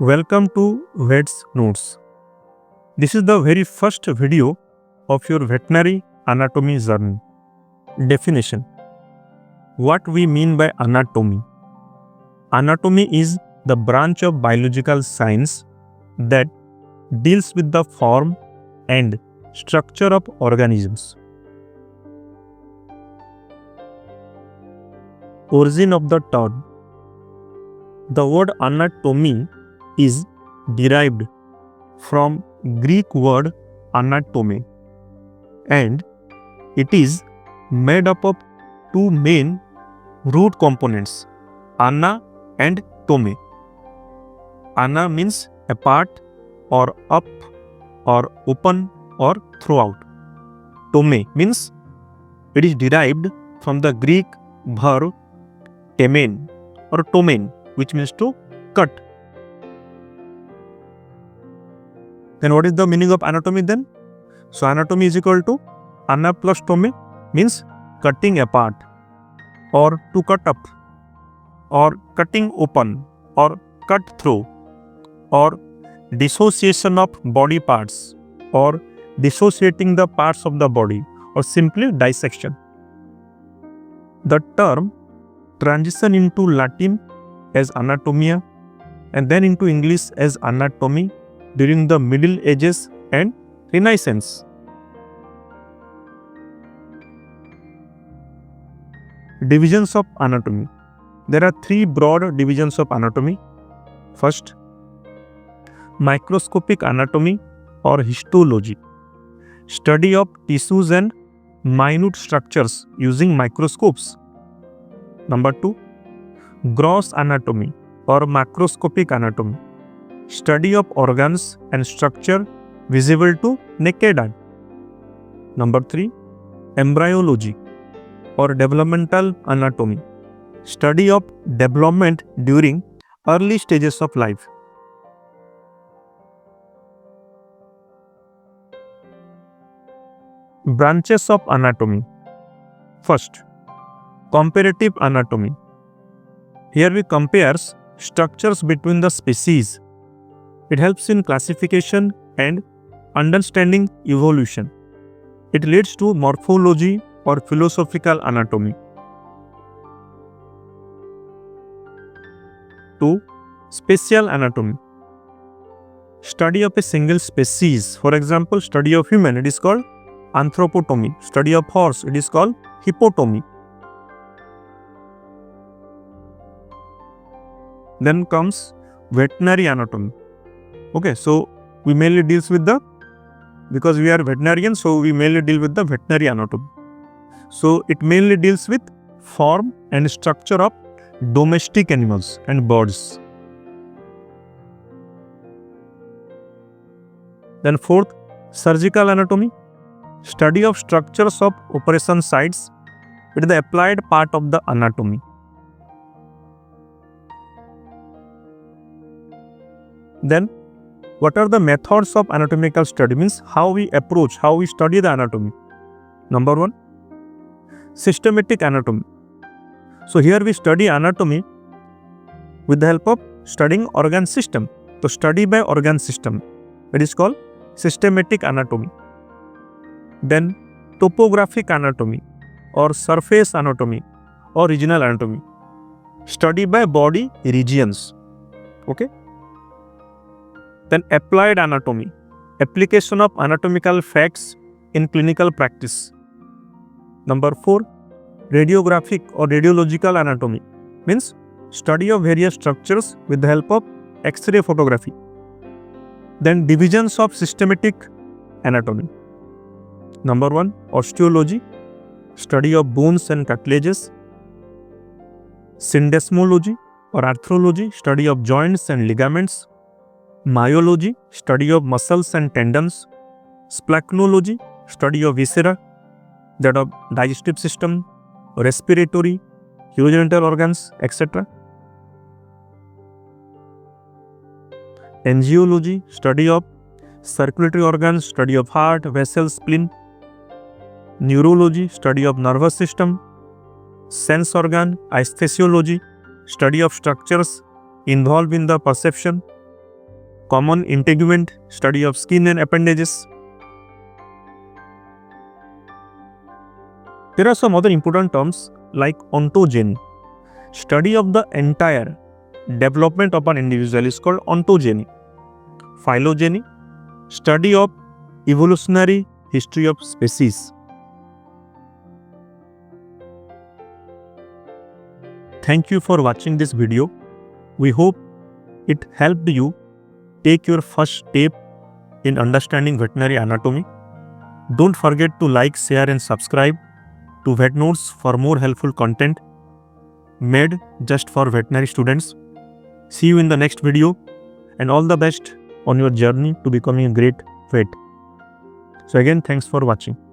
Welcome to Vetsnotes. This is the very first video of your veterinary anatomy journey. Definition. What we mean by anatomy? Anatomy is the branch of biological science that deals with the form and structure of organisms. Origin of the term. The word anatomy is derived from Greek word anatome, and it is made up of two main root components, ana and tome. Ana means apart or up or open or throughout. Tome means it is derived from the Greek verb temen or tomen, which means to cut. Then what is the meaning of anatomy then? So anatomy is equal to ana plus tome means cutting apart or to cut up or cutting open or cut through or dissociation of body parts or dissociating the parts of the body or simply dissection. The term transition into Latin as anatomia and then into English as anatomy during the Middle Ages and Renaissance. Divisions of anatomy. There are three broad divisions of anatomy. First, microscopic anatomy or histology, study of tissues and minute structures using microscopes. Number two, gross anatomy or macroscopic anatomy, study of organs and structure visible to naked eye. Number three, embryology or developmental anatomy, study of development during early stages of life. Branches of anatomy. First, comparative anatomy. Here we compare structures between the species. It helps in classification and understanding evolution. It leads to morphology or philosophical anatomy. 2. Spatial anatomy. Study of a single species. For example, study of human, it is called anthropotomy. Study of horse, it is called hippotomy. Then comes veterinary anatomy. Okay, so we mainly deals with because we are veterinarians, so we mainly deal with the veterinary anatomy. So it mainly deals with form and structure of domestic animals and birds. Then fourth, surgical anatomy, study of structures of operation sites. It is the applied part of the anatomy. Then what are the methods of anatomical study? Means how we approach, how we study the anatomy. Number one, systematic anatomy. So here we study anatomy with the help of studying organ system. So study by organ system, it is called systematic anatomy. Then topographic anatomy or surface anatomy or regional anatomy, study by body regions. Okay. Then applied anatomy, application of anatomical facts in clinical practice. Number 4, radiographic or radiological anatomy, means study of various structures with the help of X-ray photography. Then divisions of systematic anatomy. Number 1, osteology, study of bones and cartilages. Syndesmology or arthrology, study of joints and ligaments. Myology, study of muscles and tendons. Splachnology, study of viscera, that of digestive system, respiratory, urogenital organs, etc. Angiology, study of circulatory organs, study of heart, vessels, spleen. Neurology, study of nervous system. Sense organ, aesthesiology, study of structures involved in the perception. Common integument, study of skin and appendages. There are some other important terms like ontogeny. Study of the entire development of an individual is called ontogeny. Phylogeny, study of evolutionary history of species. Thank you for watching this video. We hope it helped you take your first step in understanding veterinary anatomy. Don't forget to like, share and subscribe to Vetsnotes for more helpful content made just for veterinary students. See you in the next video and all the best on your journey to becoming a great vet. So again, thanks for watching.